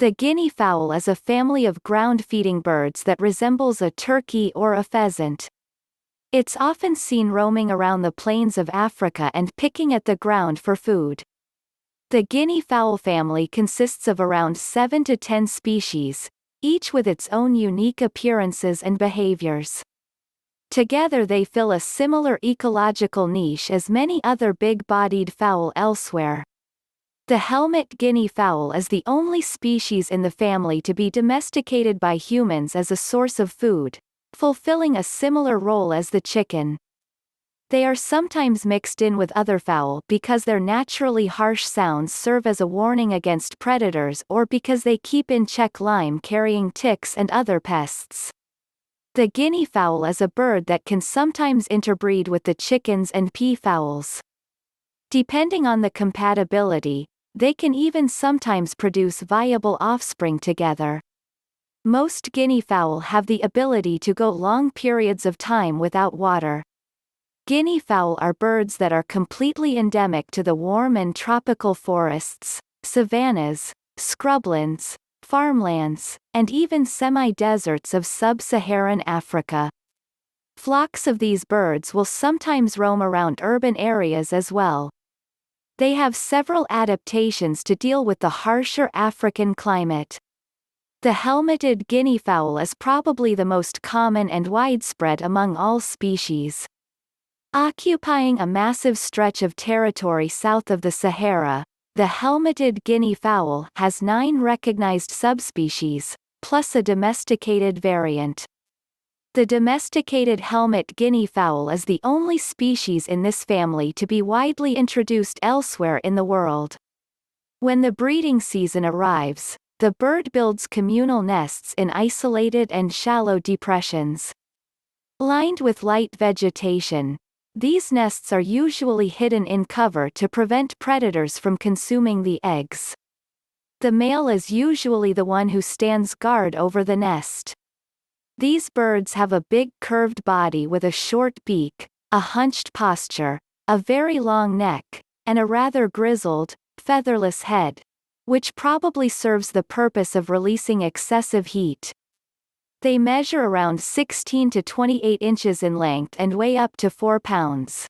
The guinea fowl is a family of ground-feeding birds that resembles a turkey or a pheasant. It's often seen roaming around the plains of Africa and picking at the ground for food. The guinea fowl family consists of around 7 to 10 species, each with its own unique appearances and behaviors. Together they fill a similar ecological niche as many other big-bodied fowl elsewhere. The helmet guinea fowl is the only species in the family to be domesticated by humans as a source of food, fulfilling a similar role as the chicken. They are sometimes mixed in with other fowl because their naturally harsh sounds serve as a warning against predators or because they keep in check Lyme-carrying ticks and other pests. The guinea fowl is a bird that can sometimes interbreed with the chickens and peafowls. Depending on the compatibility, they can even sometimes produce viable offspring together. Most guinea fowl have the ability to go long periods of time without water. Guinea fowl are birds that are completely endemic to the warm and tropical forests, savannas, scrublands, farmlands, and even semi-deserts of sub-Saharan Africa. Flocks of these birds will sometimes roam around urban areas as well. They have several adaptations to deal with the harsher African climate. The helmeted guinea fowl is probably the most common and widespread among all species. Occupying a massive stretch of territory south of the Sahara, the helmeted guinea fowl has 9 recognized subspecies, plus a domesticated variant. The domesticated helmet guinea fowl is the only species in this family to be widely introduced elsewhere in the world. When the breeding season arrives, the bird builds communal nests in isolated and shallow depressions. Lined with light vegetation, these nests are usually hidden in cover to prevent predators from consuming the eggs. The male is usually the one who stands guard over the nest. These birds have a big curved body with a short beak, a hunched posture, a very long neck, and a rather grizzled, featherless head, which probably serves the purpose of releasing excessive heat. They measure around 16 to 28 inches in length and weigh up to 4 pounds.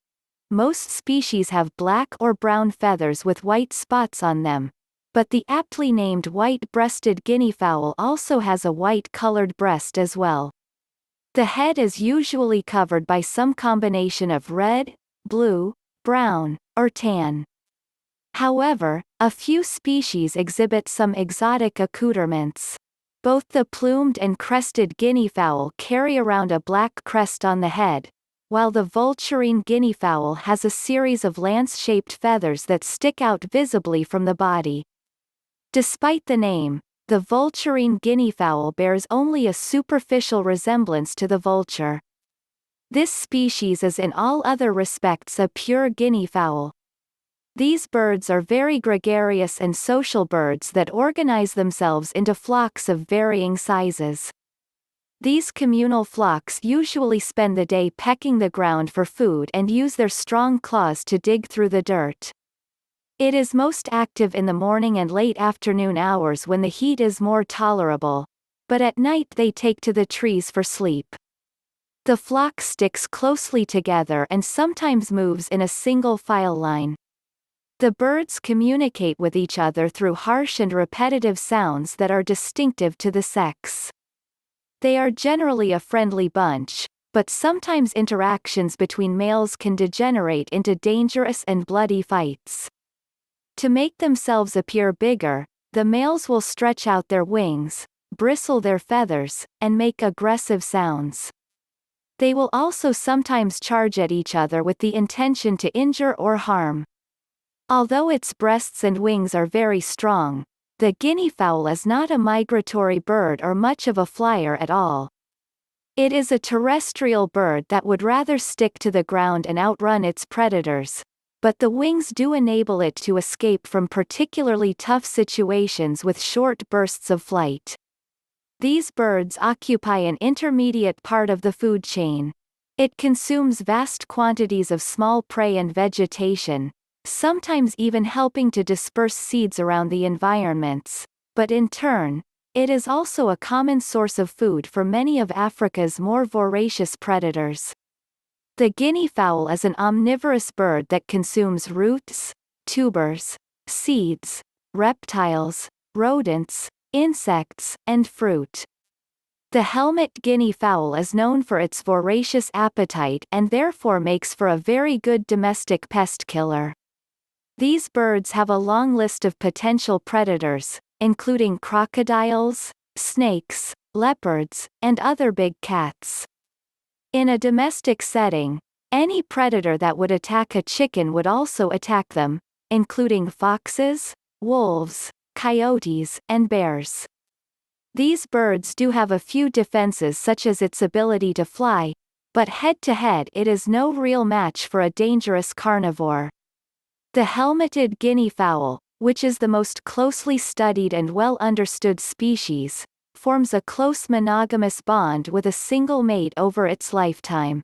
Most species have black or brown feathers with white spots on them, but the aptly named white-breasted guinea fowl also has a white-colored breast as well. The head is usually covered by some combination of red, blue, brown, or tan. However, a few species exhibit some exotic accoutrements. Both the plumed and crested guinea fowl carry around a black crest on the head, while the vulturine guinea fowl has a series of lance-shaped feathers that stick out visibly from the body. Despite the name, the vulturine guinea fowl bears only a superficial resemblance to the vulture. This species is in all other respects a pure guinea fowl. These birds are very gregarious and social birds that organize themselves into flocks of varying sizes. These communal flocks usually spend the day pecking the ground for food and use their strong claws to dig through the dirt. It is most active in the morning and late afternoon hours when the heat is more tolerable, but at night they take to the trees for sleep. The flock sticks closely together and sometimes moves in a single file line. The birds communicate with each other through harsh and repetitive sounds that are distinctive to the sex. They are generally a friendly bunch, but sometimes interactions between males can degenerate into dangerous and bloody fights. To make themselves appear bigger, the males will stretch out their wings, bristle their feathers, and make aggressive sounds. They will also sometimes charge at each other with the intention to injure or harm. Although its breasts and wings are very strong, the guinea fowl is not a migratory bird or much of a flyer at all. It is a terrestrial bird that would rather stick to the ground and outrun its predators, but the wings do enable it to escape from particularly tough situations with short bursts of flight. These birds occupy an intermediate part of the food chain. It consumes vast quantities of small prey and vegetation, sometimes even helping to disperse seeds around the environments. but in turn, it is also a common source of food for many of Africa's more voracious predators. The guinea fowl is an omnivorous bird that consumes roots, tubers, seeds, reptiles, rodents, insects, and fruit. The helmet guinea fowl is known for its voracious appetite and therefore makes for a very good domestic pest killer. These birds have a long list of potential predators, including crocodiles, snakes, leopards, and other big cats. In a domestic setting, any predator that would attack a chicken would also attack them, including foxes, wolves, coyotes, and bears. These birds do have a few defenses such as its ability to fly, but head-to-head it is no real match for a dangerous carnivore. The helmeted guinea fowl, which is the most closely studied and well-understood species, forms a close monogamous bond with a single mate over its lifetime.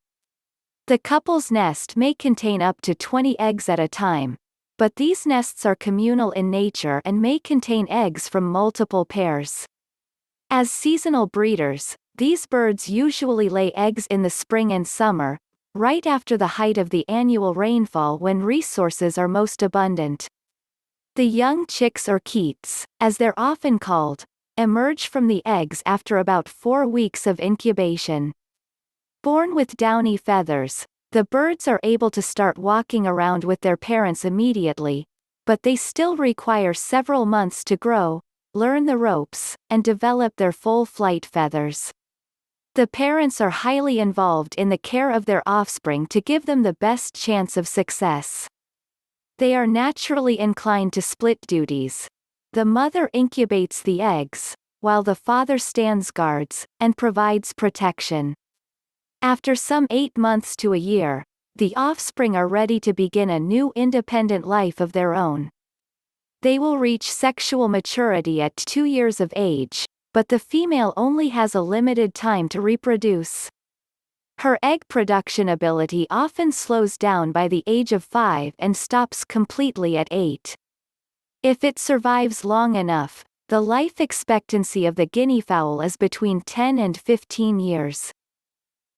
The couple's nest may contain up to 20 eggs at a time, but these nests are communal in nature and may contain eggs from multiple pairs. As seasonal breeders, these birds usually lay eggs in the spring and summer, right after the height of the annual rainfall when resources are most abundant. The young chicks or keets, as they're often called, emerge from the eggs after about 4 weeks of incubation. Born with downy feathers, the birds are able to start walking around with their parents immediately, but they still require several months to grow, learn the ropes, and develop their full flight feathers. The parents are highly involved in the care of their offspring to give them the best chance of success. They are naturally inclined to split duties. The mother incubates the eggs, while the father stands guards, and provides protection. After some 8 months to a year, the offspring are ready to begin a new independent life of their own. They will reach sexual maturity at 2 years of age, but the female only has a limited time to reproduce. Her egg production ability often slows down by the age of 5 and stops completely at 8. If it survives long enough, the life expectancy of the guinea fowl is between 10 and 15 years.